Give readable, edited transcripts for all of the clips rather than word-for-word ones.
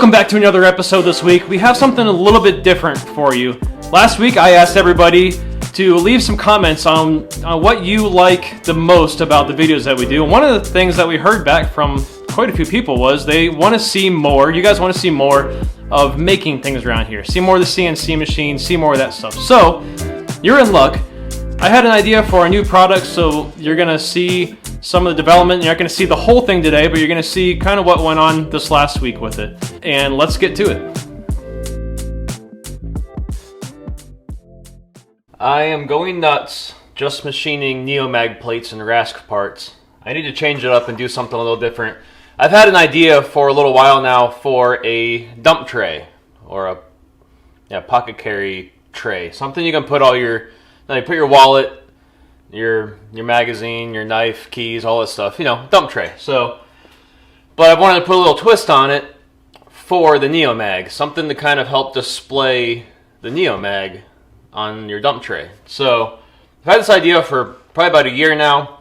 Welcome back to another episode this week. We have something a little bit different for you. Last week I asked everybody to leave some comments on what you like the most about the videos that we do. And one of the things that we heard back from quite a few people was they want to see more, you guys want to see more of making things around here. See more of the CNC machine, see more of that stuff. So, you're in luck. I had an idea for a new product, so you're going to see some of the development. You're not going to see the whole thing today, but you're going to see kind of what went on this last week with it. And let's get to it. I am going nuts just machining NeoMag plates and Rask parts. I need to change it up and do something a little different. I've had an idea for a little while now for a dump tray or a pocket carry tray. Something you can put all your, you put your wallet, your magazine, your knife, keys, all this stuff, dump tray. So, but I wanted to put a little twist on it for the NeoMag, something to kind of help display the NeoMag on your dump tray. So, I've had this idea for probably about a year now,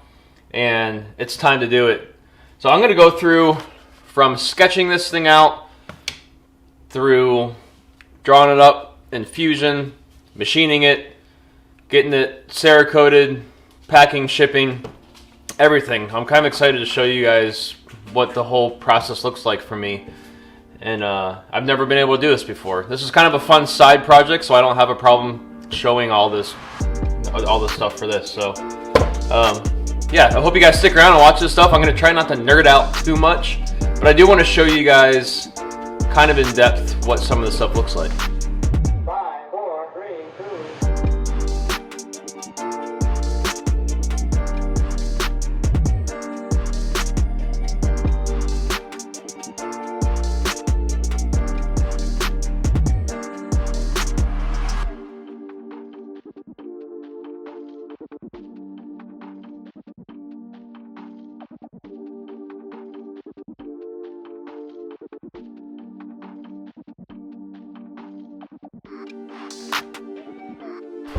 and it's time to do it. So I'm going to go through from sketching this thing out, through drawing it up in Fusion, machining it, getting it Cerakoted, packing, shipping, everything. I'm kind of excited to show you guys what the whole process looks like for me. And I've never been able to do this before. This is kind of a fun side project, so I don't have a problem showing all this stuff for this. So, yeah, I hope you guys stick around and watch this stuff. I'm going to try not to nerd out too much, but I do want to show you guys kind of in depth what some of this stuff looks like.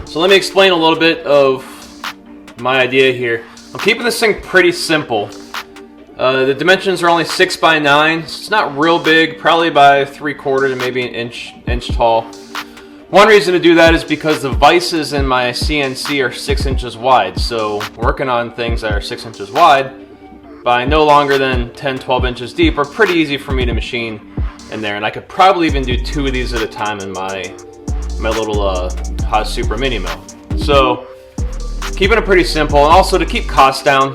So let me explain a little bit of my idea here. I'm keeping this thing pretty simple. The dimensions are only 6 by 9. So it's not real big, probably by 3/4 to maybe an inch tall. One reason to do that is because the vices in my CNC are 6 inches wide. So working on things that are 6 inches wide by no longer than 10-12 inches deep are pretty easy for me to machine in there. And I could probably even do 2 of these at a time in my little Haas Super Mini Mill. So keeping it pretty simple, and also to keep costs down,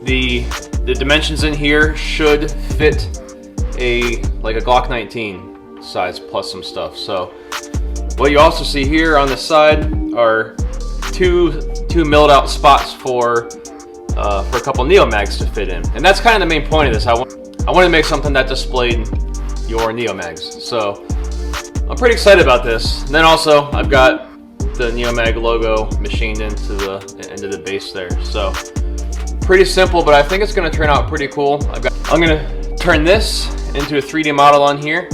the dimensions in here should fit a Glock 19 size plus some stuff. So what you also see here on the side are two milled out spots for a couple NeoMags to fit in, and that's kind of the main point of this. I wanted to make something that displayed your NeoMags. So I'm pretty excited about this. And then also I've got the NeoMag logo machined into the base there. So pretty simple, but I think it's going to turn out pretty cool. I'm going to turn this into a 3D model on here,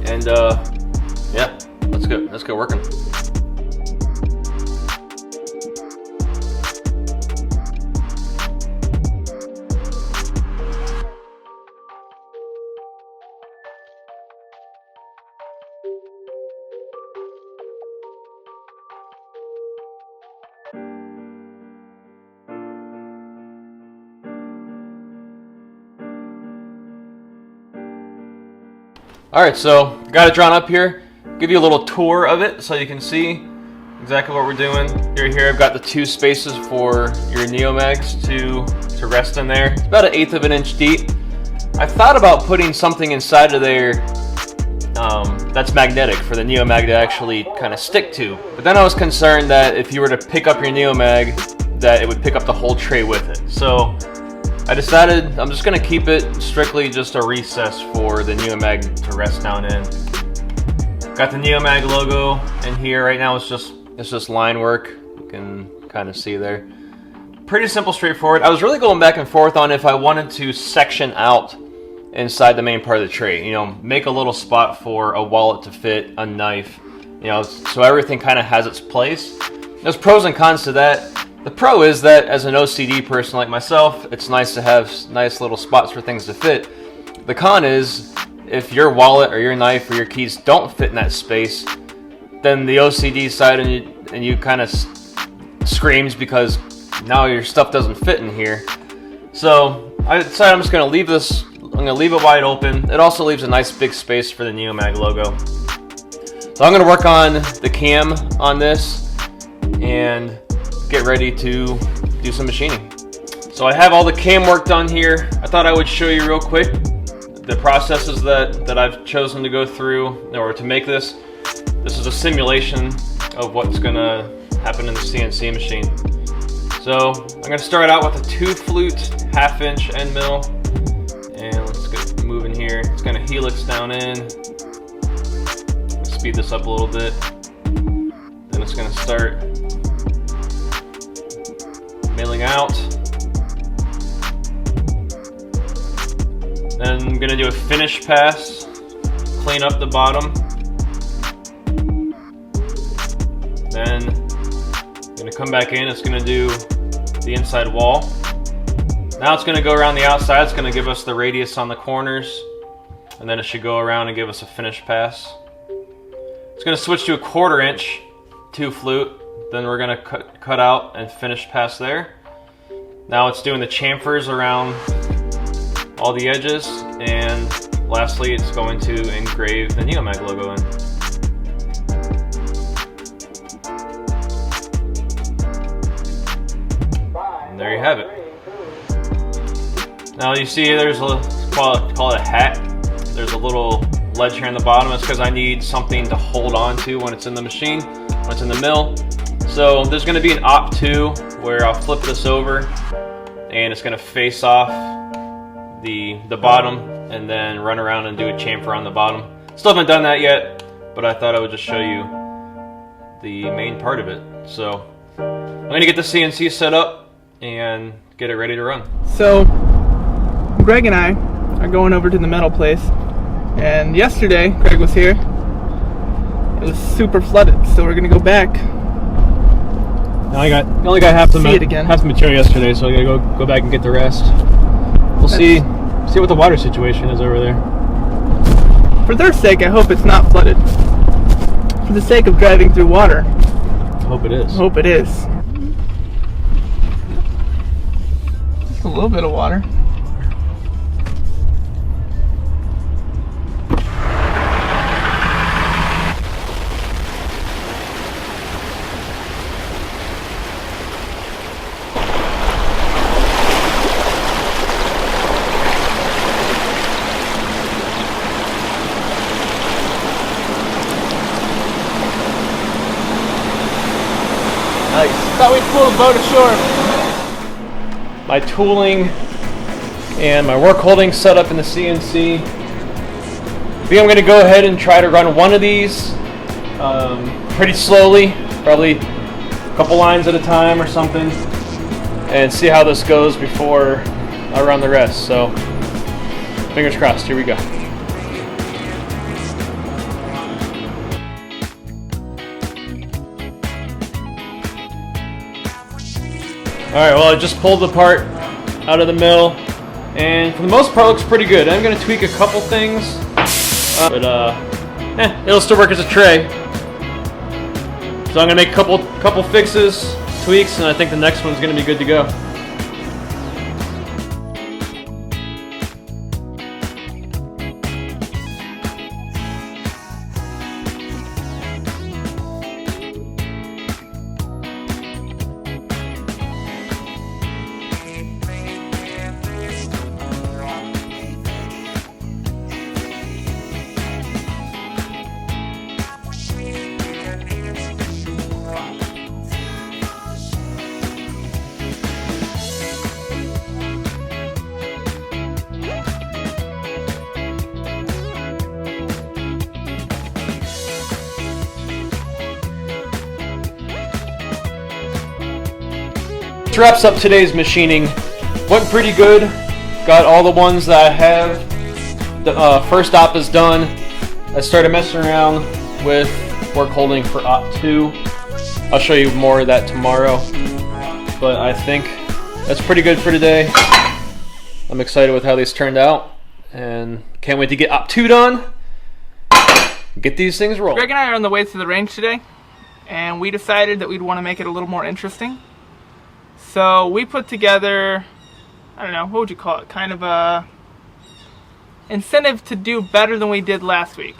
and yeah, let's go working. Alright, so got it drawn up here. Give you a little tour of it so you can see exactly what we're doing. Here I've got the 2 spaces for your NeoMags to rest in there. It's about 1/8 of an inch deep. I thought about putting something inside of there that's magnetic for the NeoMag to actually kind of stick to. But then I was concerned that if you were to pick up your NeoMag, that it would pick up the whole tray with it. So I decided I'm just going to keep it strictly just a recess for the NeoMag to rest down in. Got the NeoMag logo in here. Right now it's just line work. You can kind of see there. Pretty simple, straightforward. I was really going back and forth on if I wanted to section out inside the main part of the tray. Make a little spot for a wallet to fit, a knife, so everything kind of has its place. There's pros and cons to that. The pro is that as an OCD person like myself, it's nice to have nice little spots for things to fit. The con is if your wallet or your knife or your keys don't fit in that space, then the OCD side and you kind of screams because now your stuff doesn't fit in here. So I decided I'm just going to leave this. I'm going to leave it wide open. It also leaves a nice big space for the NeoMag logo. So I'm going to work on the cam on this and get ready to do some machining. So I have all the cam work done here. I thought I would show you real quick the processes that I've chosen to go through in order to make this. This is a simulation of what's going to happen in the CNC machine. So I'm going to start out with a 2-flute 1/2" end mill, and let's get moving here. It's going to helix down in. Speed this up a little bit. Then it's going to start milling out. Then I'm going to do a finish pass, clean up the bottom. Then I'm going to come back in. It's going to do the inside wall. Now it's going to go around the outside. It's going to give us the radius on the corners, and then it should go around and give us a finish pass. It's going to switch to a 1/4" 2-flute. Then we're going to cut out and finish pass there. Now it's doing the chamfers around all the edges, and lastly it's going to engrave the NeoMag logo in. And there you have it. Now you see there's a, call it a hat. There's a little ledge here in the bottom. It's because I need something to hold on to when it's in the machine, when it's in the mill. So there's going to be an op 2 where I'll flip this over and it's going to face off the bottom and then run around and do a chamfer on the bottom. Still haven't done that yet, but I thought I would just show you the main part of it. So I'm going to get the CNC set up and get it ready to run. So Greg and I are going over to the metal place, and yesterday Greg was here. It was super flooded, so we're going to go back. I only got half the material yesterday, so I gotta go back and get the rest. We'll see what the water situation is over there. For their sake, I hope it's not flooded. For the sake of driving through water, I hope it is. I hope it is. Just a little bit of water. Nice. Thought we'd pull the boat ashore. My tooling and my work holding set up in the CNC. I think I'm going to go ahead and try to run one of these pretty slowly, probably a couple lines at a time or something, and see how this goes before I run the rest. So fingers crossed, here we go. Alright, well I just pulled the part out of the mill, and for the most part it looks pretty good. I'm going to tweak a couple things, but it'll still work as a tray. So I'm going to make a couple fixes, tweaks, and I think the next one's going to be good to go. This wraps up today's machining. Went pretty good. Got all the ones that I have. The first op is done. I started messing around with work holding for op 2. I'll show you more of that tomorrow. But I think that's pretty good for today. I'm excited with how these turned out. and can't wait to get up to done. Get these things rolling. Greg and I are on the way to the range today, and we decided that we'd want to make it a little more interesting. So we put together, I don't know, what would you call it? Kind of a incentive to do better than we did last week.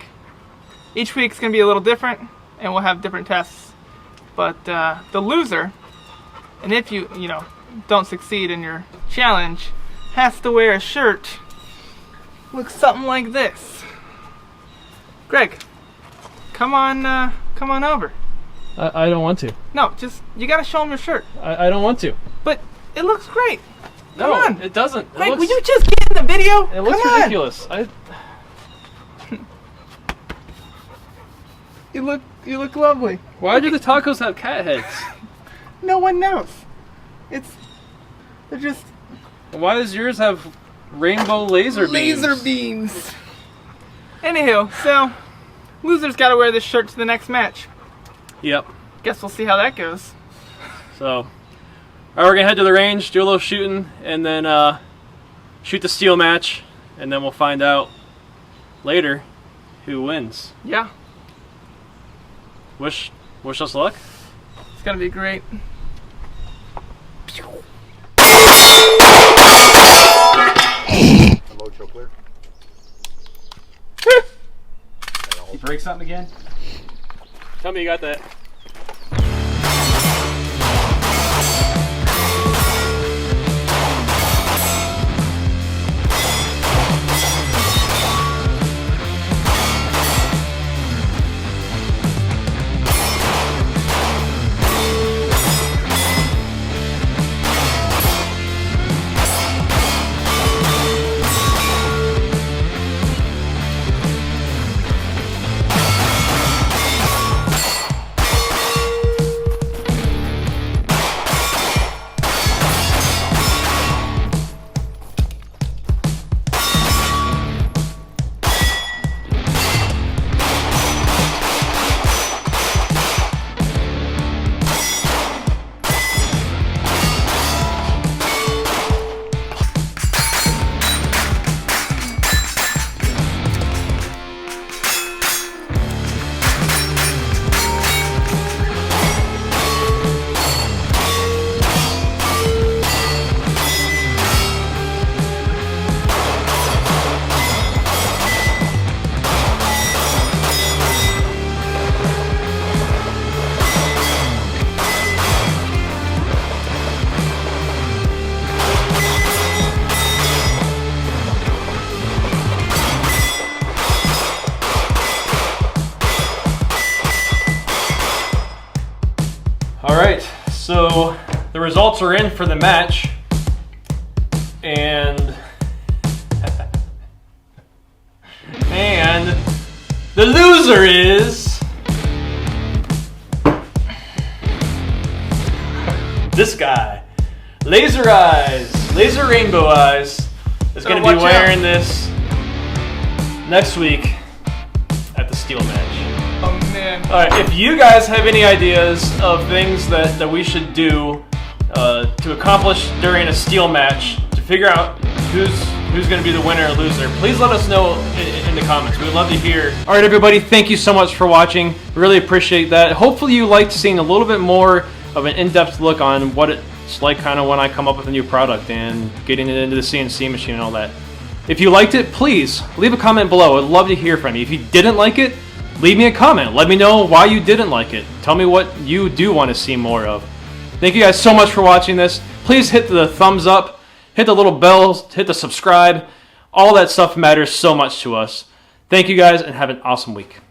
Each week's going to be a little different, and we'll have different tests. But the loser, and if you don't succeed in your challenge, has to wear a shirt looks something like this. Greg, come on over. I don't want to. No, just you gotta show him your shirt. I don't want to. But it looks great. Come No, on. it doesn't. It Greg, looks, will you just get in the video? it looks Come on. ridiculous. You look lovely. Why do the tacos have cat heads? No one knows. They're just Why does yours have rainbow laser beams? beams. Anywho, so loser's got to wear this shirt to the next match. Yep. Guess we'll see how that goes. So, all right, we're gonna head to the range, do a little shooting, and then shoot the steel match, and then we'll find out later who wins. Yeah, Wish us luck. it's gonna be great. Load show clear. You break something again? Tell me you got that. Alright, so the results are in for the match, and the loser is this guy. Laser Eyes, Laser Rainbow Eyes, is going to be watch wearing out. this next week at the steel match. Oh man. Alright, if you guys have any ideas of things that we should do to accomplish during a steel match to figure out who's going to be the winner or loser, please let us know in the comments. We would love to hear. Alright everybody, thank you so much for watching. Really appreciate that. Hopefully you liked seeing a little bit more of an in-depth look on what it's like kind of when I come up with a new product and getting it into the CNC machine and all that. If you liked it, please leave a comment below. I'd love to hear from you. If you didn't like it, leave me a comment. Let me know why you didn't like it. Tell me what you do want to see more of. Thank you guys so much for watching this. Please hit the thumbs up, hit the little bell, hit the subscribe. All that stuff matters so much to us. Thank you guys and have an awesome week.